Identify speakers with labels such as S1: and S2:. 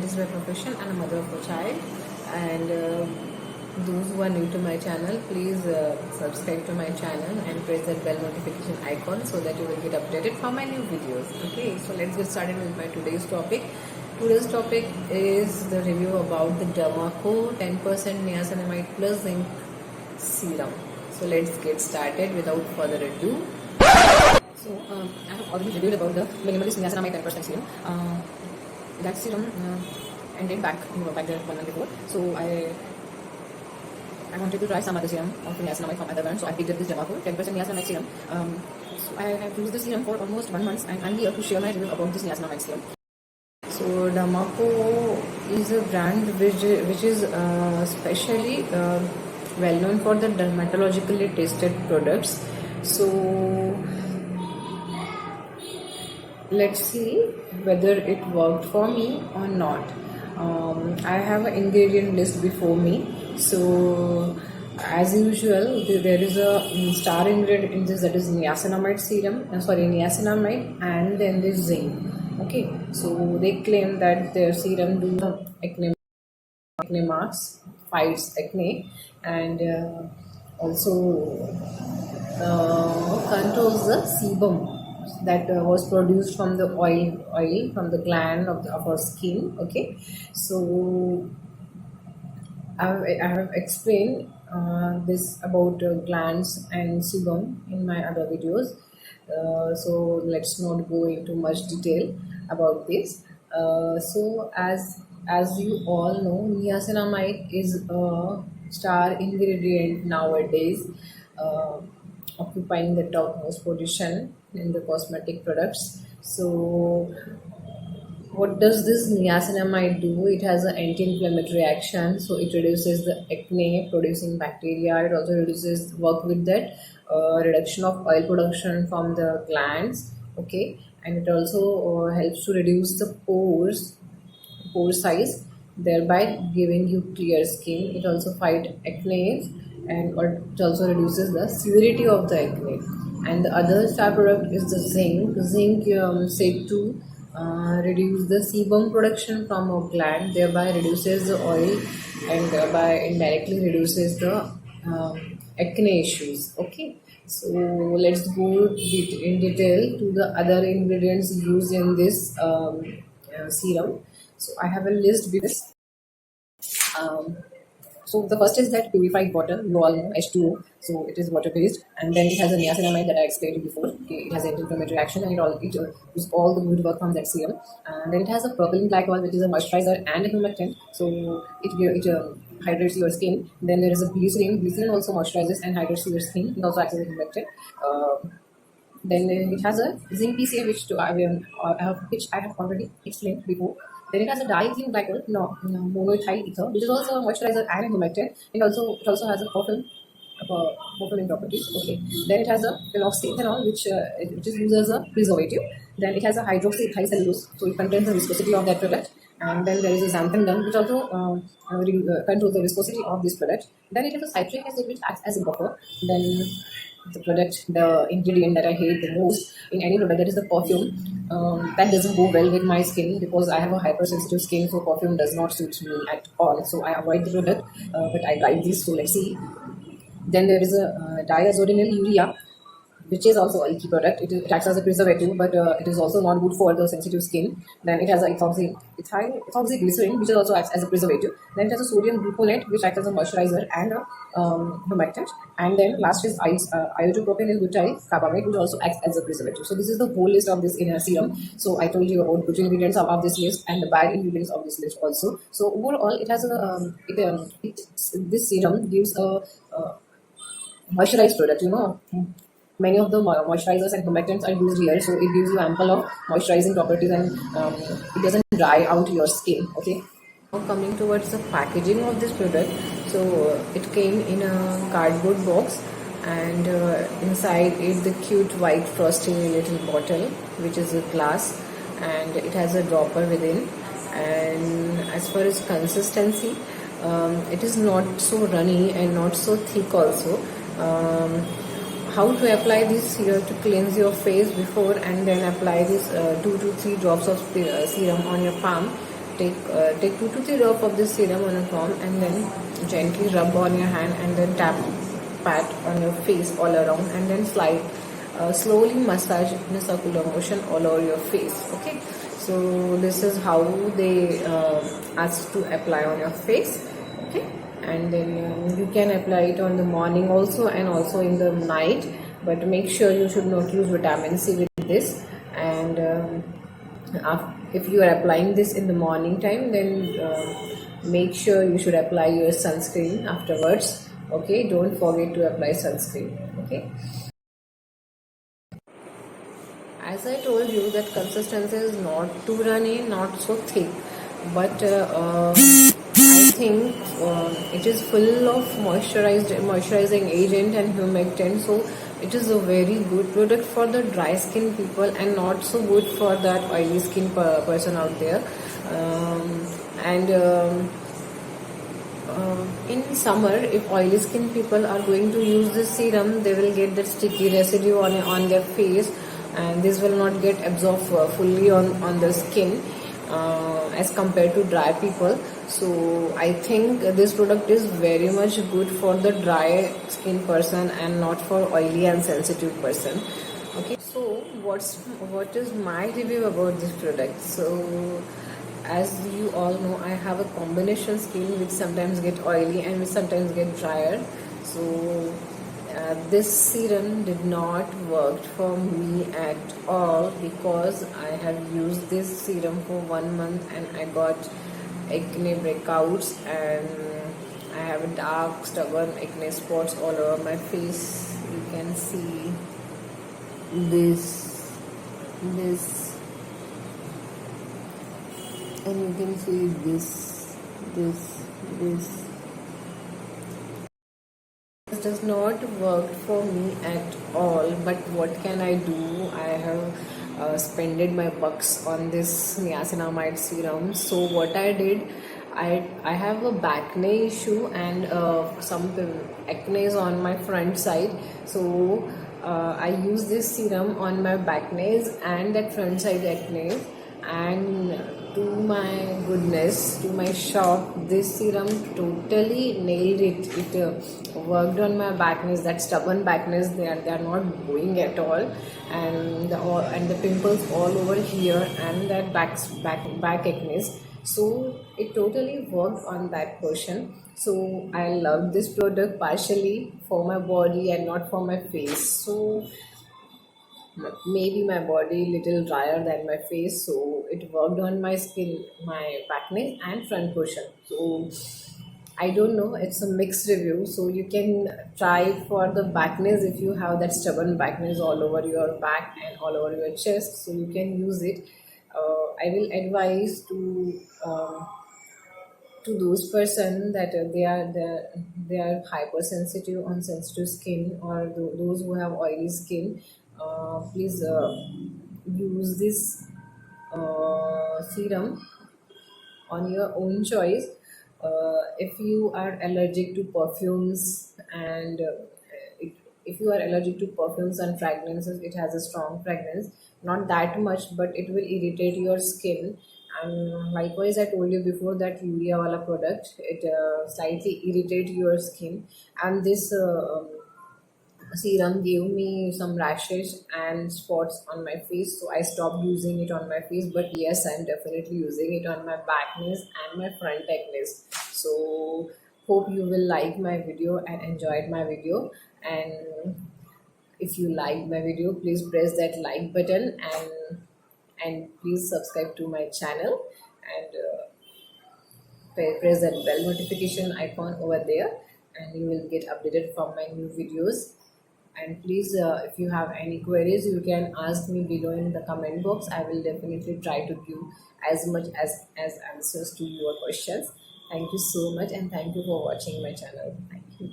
S1: is my profession and a mother of a child. And those who are new to my channel, please subscribe to my channel and press that bell notification icon so that you will get updated for my new videos. Okay, so let's get started with my today's topic. Today's topic is the review about the Dermaco 10% niacinamide plus zinc serum. So let's get started without further ado. So I have already reviewed about the minimalist niacinamide 10% serum. That serum ended back there 1 month before. So I wanted to try some other serum of niacinamide from other brand. So I picked up this Dermaco 10% niacinamide serum. So I have used the serum for almost 1 month, and I'm here to share my review about this niacinamide serum. So Dermaco is a brand which is specially well known for the dermatologically tested products. So let's see whether it worked for me or not. I have an ingredient list before me. So as usual, there is a star ingredient in this, that is niacinamide serum. Niacinamide, and then this zinc. Okay, so they claim that their serum do acne marks, fights acne, and also controls the sebum that was produced from the oil from the gland of our skin. Okay, so I have explained this about glands and sebum in my other videos. So let's not go into much detail about this. So as you all know, niacinamide is a star ingredient nowadays, occupying the topmost position in the cosmetic products. So what does this niacinamide do? It has an anti-inflammatory action, so it reduces the acne producing bacteria. It also work with that reduction of oil production from the glands. Okay, and it also helps to reduce the pore size, thereby giving you clear skin. It also fights acne, and it also reduces the severity of the acne. And the other star product is the zinc. Zinc said to reduce the sebum production from a gland, thereby reduces the oil, and thereby indirectly reduces the acne issues. Okay, so let's go in detail to the other ingredients used in this serum. So I have a list with this. So the first is that purified water, you all know, H2O. So it is water based, and then it has a niacinamide that I explained before. Okay, it has anti-inflammatory action, and it does all the good work from that serum. And then it has a propylene glycol, which is a moisturizer and a humectant. So it hydrates your skin. Then there is a glycerin. Glycerin also moisturizes and hydrates your skin. It also acts as a humectant. Then it has a zinc PCA, which I have already explained before. Then it has a diethylene glycol, monoethyl ether, which is also a moisturizer and a humectant. It also has a perfume properties. Okay. Then it has a phenoxyethanol, which is used as a preservative. Then it has a hydroxyethyl cellulose, so it contains the viscosity of that product. And then there is a xanthan gum, which also controls the viscosity of this product. Then it has a citric acid, which acts as a buffer. Then the ingredient that I hate the most in any product, that is the perfume. That doesn't go well with my skin because I have a hypersensitive skin, so perfume does not suit me at all. So I avoid the product, but I like this, so let's see. Then there is a diazodenyl urea, which is also a leaky product. It acts as a preservative, but it is also not good for the sensitive skin. Then it has a ethoxyglycerin, which also acts as a preservative. Then it has a sodium gluconate, which acts as a moisturizer and a humectant. And then last is isopropanol butyl carbamate, which also acts as a preservative. So this is the whole list of this in a serum. So I told you about good ingredients of this list and the bad ingredients of this list also. So overall, it has this serum gives a moisturized product. Many of the moisturizers and humectants are used here, so it gives you ample of moisturizing properties, and it doesn't dry out your skin. Okay. Now coming towards the packaging of this product, so it came in a cardboard box, and inside it the cute white frosty little bottle, which is a glass, and it has a dropper within. And as far as consistency, it is not so runny and not so thick also. How to apply this here: to cleanse your face before and then apply this 2 to 3 drops of serum on your palm take 2 to 3 drops of this serum on a palm and then gently rub on your hand and then pat on your face all around and then slowly massage in a circular motion all over your face. Okay, so this is how they ask to apply on your face. Okay, and then you can apply it on the morning also and also in the night, but make sure you should not use vitamin C with this. And if you are applying this in the morning time, then make sure you should apply your sunscreen afterwards. Okay, don't forget to apply sunscreen. Okay, as I told you that consistency is not too runny, not so thick, but I think it is full of moisturizing agent and humectant, so it is a very good product for the dry skin people and not so good for that oily skin person out there. And in summer, if oily skin people are going to use this serum, they will get that sticky residue on their face, and this will not get absorbed fully on the skin as compared to dry people. So I think this product is very much good for the dry skin person and not for oily and sensitive person. Okay, so what is my review about this product? So as you all know, I have a combination skin which sometimes get oily and which sometimes get drier. So this serum did not work for me at all because I have used this serum for 1 month and I got acne breakouts and I have dark stubborn acne spots all over my face. You can see this and you can see this. This does not work for me at all, but what can I do? I have spended my bucks on this niacinamide serum. So what I did, I have a acne issue and some acne on my front side. So I use this serum on my acne and that front side acne, and to my goodness, to my shock, this serum totally nailed it. It worked on my backness, that stubborn backness. They are not going at all, and the pimples all over here and that back acne. So it totally worked on that portion. So I love this product partially for my body and not for my face. So maybe my body little drier than my face, so it worked on my skin, my back neck and front portion. So I don't know, it's a mixed review. So you can try for the backness if you have that stubborn backness all over your back and all over your chest, so you can use it. I will advise to those person that they are hypersensitive on sensitive skin, or those who have oily skin. Please use this serum on your own choice. If you are allergic to perfumes and if you are allergic to perfumes and fragrances, it has a strong fragrance, not that much, but it will irritate your skin. And likewise, I told you before that urea wala product, it slightly irritate your skin, and this serum gave me some rashes and spots on my face, so I stopped using it on my face. But yes, I'm definitely using it on my back knees and my front neck knees. So hope you will like my video and enjoyed my video. And if you like my video, please press that like button and please subscribe to my channel and press that bell notification icon over there, and you will get updated from my new videos. And please, if you have any queries, you can ask me below in the comment box. I will definitely try to give as much as answers to your questions. Thank you so much, and thank you for watching my channel. Thank you.